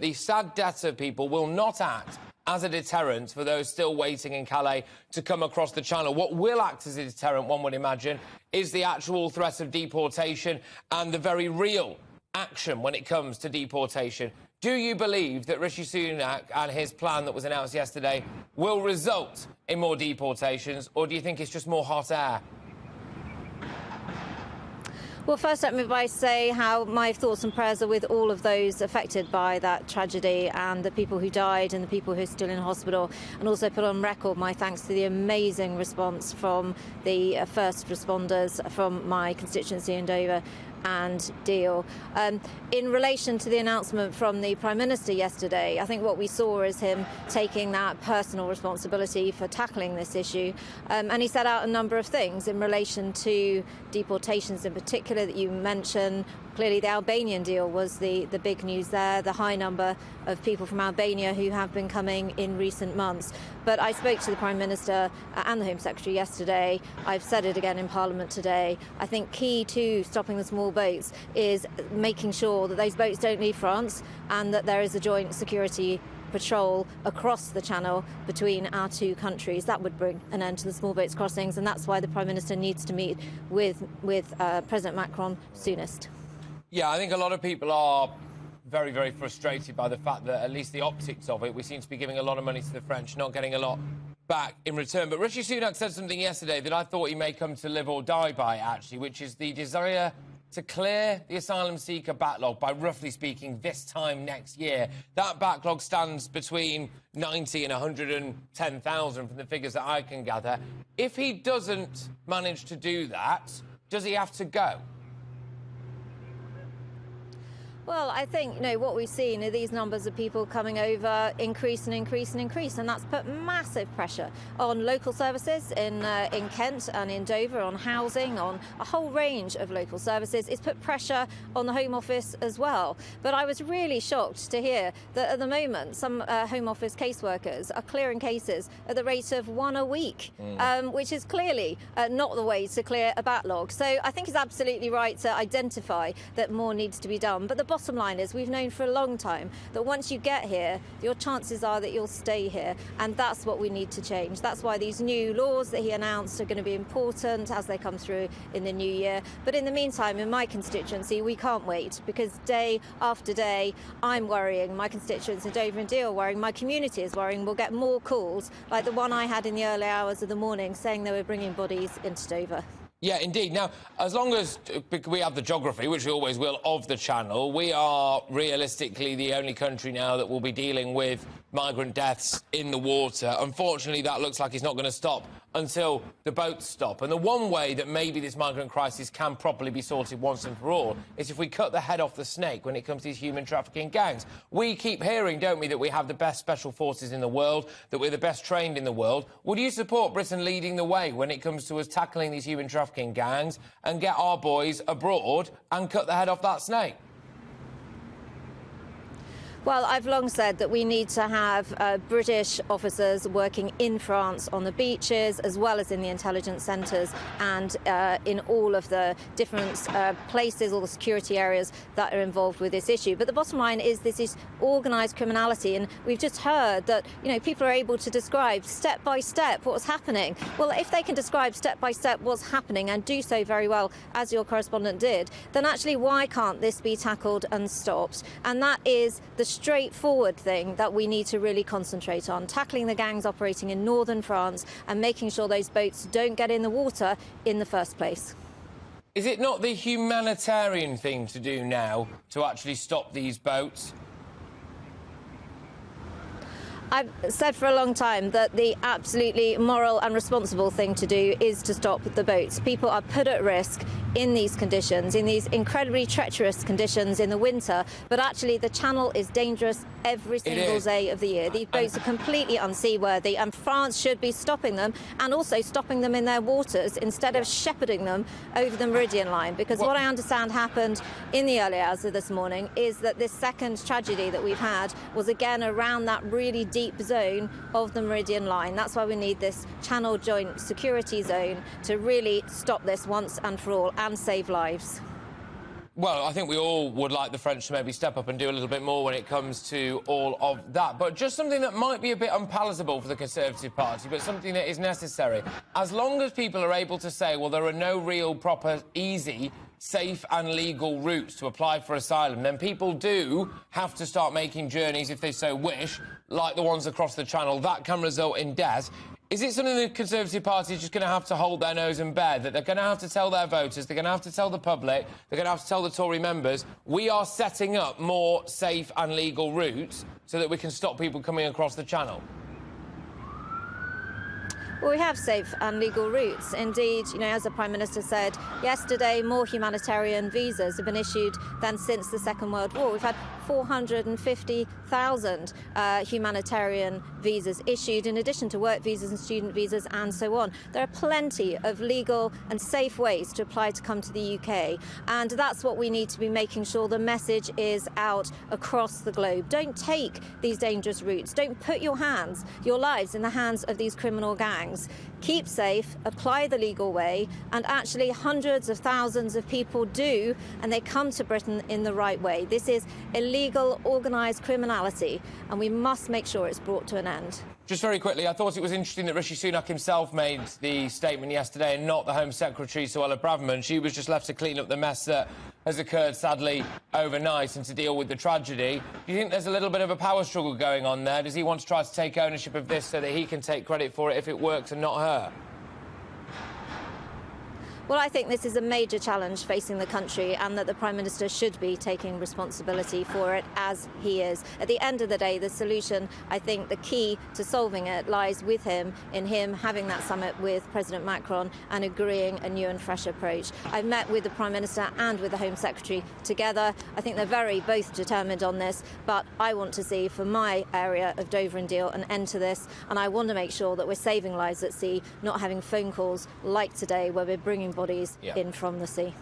the sad deaths of people will not act as a deterrent for those still waiting in Calais to come across the Channel. What will act as a deterrent, one would imagine, is the actual threat of deportation and the very real action when it comes to deportation. Do you believe that Rishi Sunak and his plan that was announced yesterday will result in more deportations, or do you think it's just more hot air? Well, first let me say how my thoughts and prayers are with all of those affected by that tragedy and the people who died and the people who are still in hospital, and also put on record my thanks to the amazing response from the first responders from my constituency in Dover and Deal. In relation to the announcement from the Prime Minister yesterday, I think what we saw is him taking that personal responsibility for tackling this issue. And he set out a number of things in relation to deportations in particular that you mentioned. Clearly, the Albanian deal was the big news there, the high number of people from Albania who have been coming in recent months. But I spoke to the Prime Minister and the Home Secretary yesterday. I've said it again in Parliament today. I think key to stopping the small boats is making sure that those boats don't leave France and that there is a joint security patrol across the Channel between our two countries. That would bring an end to the small boats crossings, and that's why the Prime Minister needs to meet with President Macron soonest. Yeah, I think a lot of people are very, very frustrated by the fact that at least the optics of it, we seem to be giving a lot of money to the French, not getting a lot back in return. But Rishi Sunak said something yesterday that I thought he may come to live or die by, actually, which is the desire to clear the asylum seeker backlog by, roughly speaking, this time next year. That backlog stands between 90 and 110,000 from the figures that I can gather. If he doesn't manage to do that, does he have to go? Well, I think, what we've seen are these numbers of people coming over increase and increase and increase, and that's put massive pressure on local services in Kent and in Dover, on housing, on a whole range of local services. It's put pressure on the Home Office as well. But I was really shocked to hear that at the moment some Home Office caseworkers are clearing cases at the rate of one a week, which is clearly not the way to clear a backlog. So I think it's absolutely right to identify that more needs to be done. But the bottom line is we've known for a long time that once you get here, your chances are that you'll stay here, and that's what we need to change. That's why these new laws that he announced are going to be important as they come through in the new year. But in the meantime, in my constituency, we can't wait, because day after day I'm worrying, my constituents in Dover and Deal are worrying, my community is worrying. We'll get more calls like the one I had in the early hours of the morning saying they were bringing bodies into Dover. Yeah, indeed. Now, as long as we have the geography, which we always will, of the Channel, we are realistically the only country now that will be dealing with migrant deaths in the water. Unfortunately, that looks like it's not going to stop until the boats stop. And the one way that maybe this migrant crisis can properly be sorted once and for all is if we cut the head off the snake when it comes to these human trafficking gangs. We keep hearing, don't we, that we have the best special forces in the world, that we're the best trained in the world. Would you support Britain leading the way when it comes to us tackling these human trafficking gangs and get our boys abroad and cut the head off that snake? Well, I've long said that we need to have British officers working in France on the beaches, as well as in the intelligence centres and in all of the different places, all the security areas that are involved with this issue. But the bottom line is this is organised criminality, and we've just heard that people are able to describe step by step what's happening. Well, if they can describe step by step what's happening and do so very well, as your correspondent did, then actually why can't this be tackled and stopped? And that is the straightforward thing that we need to really concentrate on, tackling the gangs operating in northern France and making sure those boats don't get in the water in the first place. Is it not the humanitarian thing to do now to actually stop these boats? I've said for a long time that the absolutely moral and responsible thing to do is to stop the boats. People are put at risk in these conditions, in these incredibly treacherous conditions in the winter, but actually the Channel is dangerous every single day of the year. These boats are completely unseaworthy, and France should be stopping them and also stopping them in their waters instead of shepherding them over the Meridian line. Because what I understand happened in the early hours of this morning is that this second tragedy that we've had was again around that really deep zone of the Meridian line. That's why we need this Channel Joint Security Zone to really stop this once and for all and save lives. Well, I think we all would like the French to maybe step up and do a little bit more when it comes to all of that. But just something that might be a bit unpalatable for the Conservative Party, but something that is necessary. As long as people are able to say, well, there are no real, proper, easy, safe and legal routes to apply for asylum, then people do have to start making journeys, if they so wish, like the ones across the Channel. That can result in death. Is it something the Conservative Party is just going to have to hold their nose and bear, that they're going to have to tell their voters, they're going to have to tell the public, they're going to have to tell the Tory members, we are setting up more safe and legal routes so that we can stop people coming across the Channel? Well, we have safe and legal routes. Indeed, as the Prime Minister said yesterday, more humanitarian visas have been issued than since the Second World War. We've had 450,000 humanitarian visas issued, in addition to work visas and student visas and so on. There are plenty of legal and safe ways to apply to come to the UK, and that's what we need to be making sure the message is out across the globe. Don't take these dangerous routes. Don't put your lives in the hands of these criminal gangs. Keep safe, apply the legal way, and actually hundreds of thousands of people do, and they come to Britain in the right way. This is illegal, organised criminality, and we must make sure it's brought to an end. Just very quickly, I thought it was interesting that Rishi Sunak himself made the statement yesterday and not the Home Secretary, Suella Braverman. She was just left to clean up the mess that has occurred, sadly, overnight and to deal with the tragedy. Do you think there's a little bit of a power struggle going on there? Does he want to try to take ownership of this so that he can take credit for it if it works and not her? Well, I think this is a major challenge facing the country, and that the Prime Minister should be taking responsibility for it, as he is. At the end of the day, the solution, I think the key to solving it lies with him, in him having that summit with President Macron and agreeing a new and fresh approach. I've met with the Prime Minister and with the Home Secretary together. I think they're both determined on this, but I want to see, for my area of Dover and Deal, an end to this, and I want to make sure that we're saving lives at sea, not having phone calls like today where we're bringing bodies in from the sea.